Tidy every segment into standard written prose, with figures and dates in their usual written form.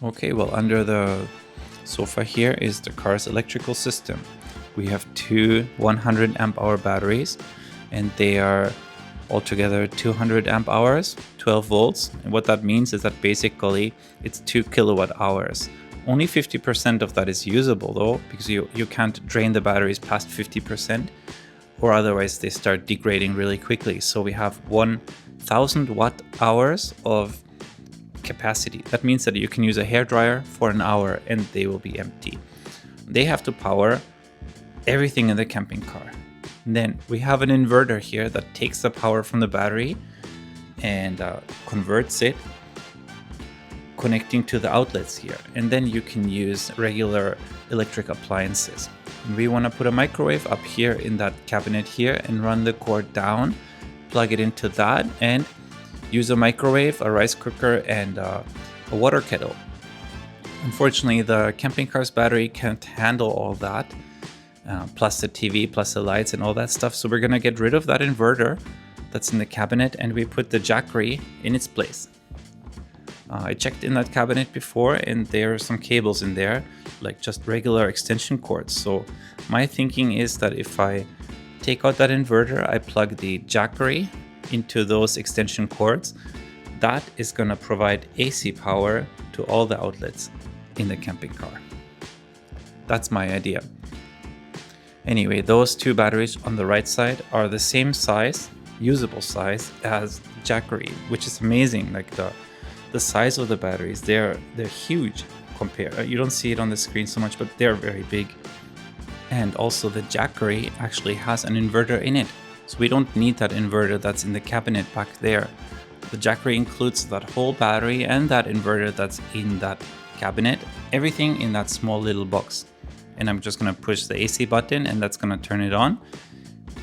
Okay, well, under the sofa here is the car's electrical system. We have two 100 amp hour batteries, and they are altogether 200 amp hours, 12 volts. And what that means is that basically it's 2 kilowatt hours. Only 50% of that is usable though, because you can't drain the batteries past 50%, or otherwise they start degrading really quickly. So we have 1000 watt hours of capacity. That means that you can use a hairdryer for an hour and they will be empty. They have to power everything in the camping car. And then we have an inverter here that takes the power from the battery and converts it, connecting to the outlets here. And then you can use regular electric appliances. And we want to put a microwave up here in that cabinet here and run the cord down, plug it into that, and use a microwave, a rice cooker, and a water kettle. Unfortunately, the camping car's battery can't handle all that, plus the TV, plus the lights and all that stuff. So we're gonna get rid of that inverter that's in the cabinet, and we put the Jackery in its place. I checked in that cabinet before, and there are some cables in there, like just regular extension cords. So my thinking is that if I take out that inverter, I plug the Jackery into those extension cords, that is going to provide AC power to all the outlets in the camping car. That's my idea. Anyway, those two batteries on the right side are the same size, usable size, as Jackery, which is amazing. Like the size of the batteries, they're huge compared. You don't see it on the screen so much, but they're very big. And also the Jackery actually has an inverter in it. So we don't need that inverter that's in the cabinet back there. The Jackery includes that whole battery and that inverter that's in that cabinet, everything in that small little box. And I'm just gonna push the AC button and that's gonna turn it on.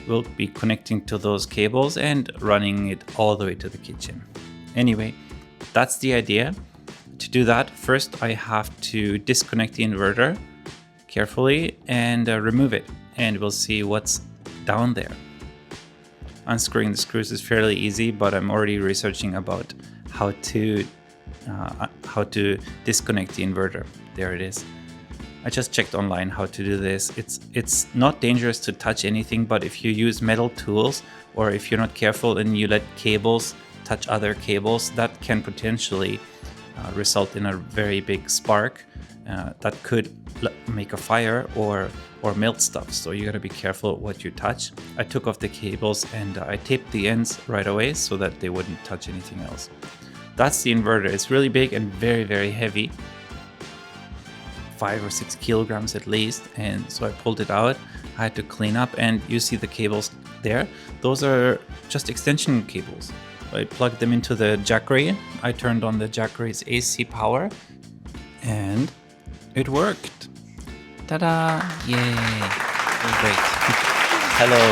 We'll be connecting to those cables and running it all the way to the kitchen. Anyway, that's the idea. To do that, first I have to disconnect the inverter carefully and remove it, and we'll see what's down there. Unscrewing the screws is fairly easy, but I'm already researching about how to disconnect the inverter. There it is. I just checked online how to do this. It's not dangerous to touch anything, but if you use metal tools or if you're not careful and you let cables touch other cables, that can potentially result in a very big spark that could make a fire or melt stuff. So you gotta be careful what you touch. I took off the cables and I taped the ends right away so that they wouldn't touch anything else. That's the inverter. It's really big and very, very heavy, 5 or 6 kilograms at least. And so I pulled it out. I had to clean up, and you see the cables there. Those are just extension cables. I plugged them into the Jackery. I turned on the Jackery's AC power and it worked. Ta-da! Yay! Oh, great. Hello.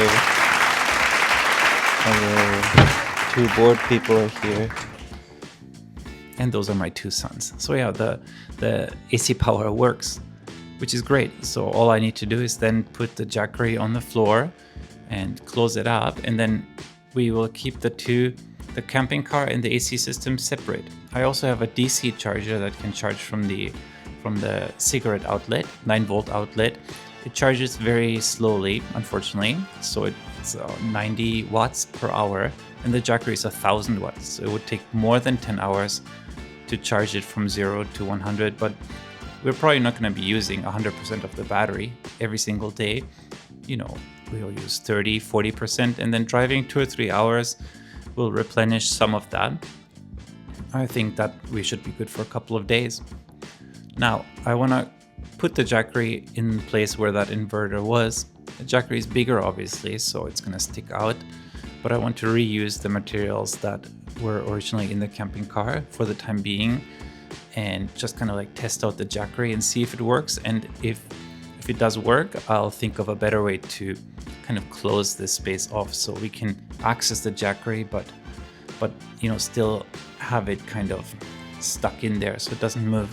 Hello. 2 bored people are here. And those are my 2 sons. So yeah, the AC power works, which is great. So all I need to do is then put the Jackery on the floor and close it up, and then we will keep the camping car and the AC system separate. I also have a DC charger that can charge from the cigarette outlet, 9-volt outlet. It charges very slowly, unfortunately. So it's 90 watts per hour, and the Jackery is 1000 watts. So it would take more than 10 hours to charge it from 0 to 100, but we're probably not going to be using 100% of the battery every single day. You know, we'll use 30, 40%, and then driving 2 or 3 hours will replenish some of that. I think that we should be good for a couple of days. Now, I want to put the Jackery in place where that inverter was. The Jackery is bigger, obviously, so it's going to stick out. But I want to reuse the materials that were originally in the camping car for the time being, and just kind of like test out the Jackery and see if it works. And if it does work, I'll think of a better way to kind of close this space off so we can access the Jackery, but you know, still have it kind of stuck in there so it doesn't move.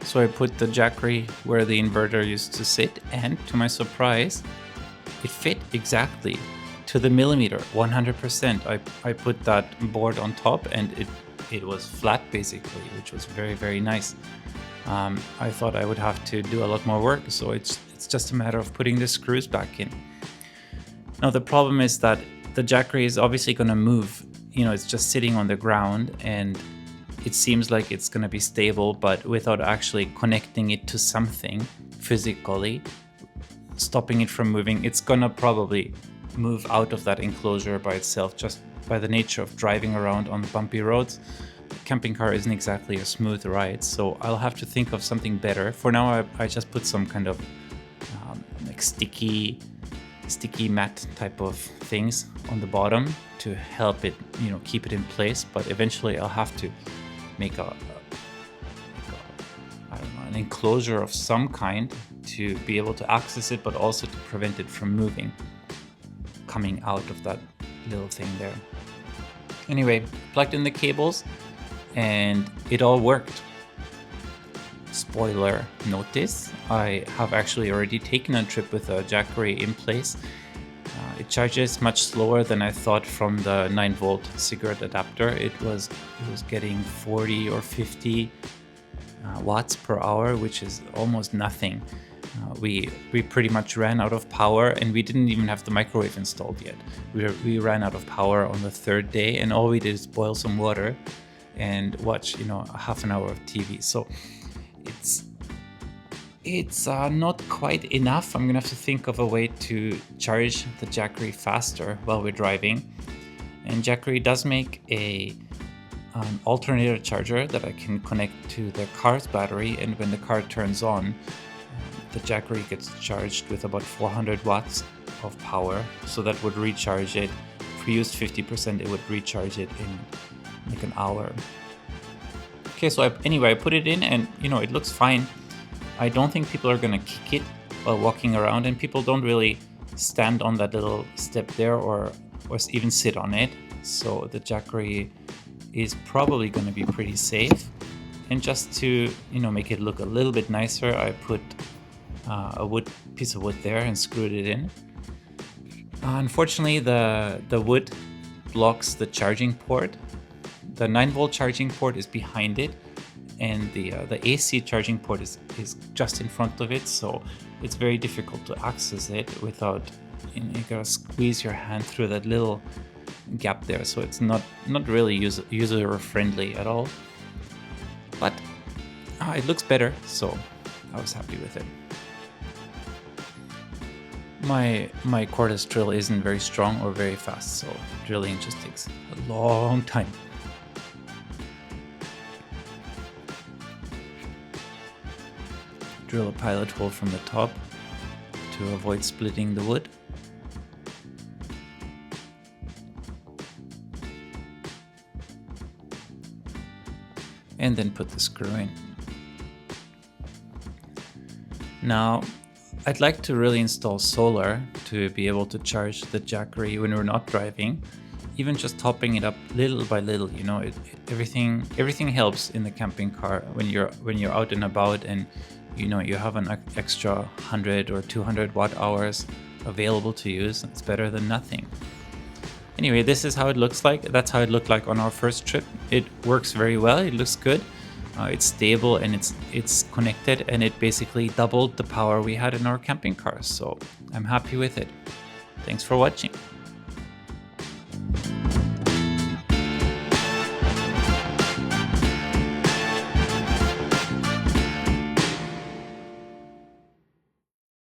So I put the Jackery where the inverter used to sit, and to my surprise, it fit exactly to the millimeter, 100%. I put that board on top and it was flat basically, which was very, very nice. I thought I would have to do a lot more work, so it's just a matter of putting the screws back in. Now the problem is that the Jackery is obviously going to move. You know, it's just sitting on the ground and it seems like it's going to be stable, but without actually connecting it to something physically, stopping it from moving, it's going to probably move out of that enclosure by itself, just by the nature of driving around on bumpy roads. The camping car isn't exactly a smooth ride, so I'll have to think of something better. For now, I just put some kind of like sticky mat type of things on the bottom to help it, you know, keep it in place. But eventually I'll have to make I don't know, an enclosure of some kind to be able to access it, but also to prevent it from moving, coming out of that little thing there. Anyway, plugged in the cables and it all worked. Spoiler notice, I have actually already taken a trip with a Jackery in place. It charges much slower than I thought from the 9-volt cigarette adapter. It was getting 40 or 50 watts per hour, which is almost nothing. We pretty much ran out of power, and we didn't even have the microwave installed yet. We ran out of power on the 3rd day, and all we did is boil some water and watch, you know, a half an hour of TV. So it's not quite enough. I'm gonna have to think of a way to charge the Jackery faster while we're driving. And Jackery does make an alternator charger that I can connect to the car's battery, and when the car turns on, the Jackery gets charged with about 400 watts of power, so that would recharge it. If we used 50%, it would recharge it in like an hour. Okay, so anyway, I put it in and, you know, it looks fine. I don't think people are gonna kick it while walking around, and people don't really stand on that little step there or even sit on it. So the Jackery is probably gonna be pretty safe. And just to, you know, make it look a little bit nicer, I put a piece of wood there and screwed it in. Unfortunately, the wood blocks the charging port. The 9-volt charging port is behind it, and the AC charging port is just in front of it, so it's very difficult to access it without, you gotta squeeze your hand through that little gap there, so it's not really user friendly at all. But it looks better, so I was happy with it. My cordless drill isn't very strong or very fast, so drilling just takes a long time. Drill a pilot hole from the top to avoid splitting the wood. And then put the screw in. Now, I'd like to really install solar to be able to charge the Jackery when we're not driving. Even just topping it up little by little, you know, everything helps in the camping car when you're out and about, and you know you have an extra 100 or 200 watt hours available to use. It's better than nothing. Anyway, this is how it looks like. That's how it looked like on our first trip. It works very well. It looks good. It's stable and it's connected, and it basically doubled the power we had in our camping cars. So I'm happy with it. Thanks for watching.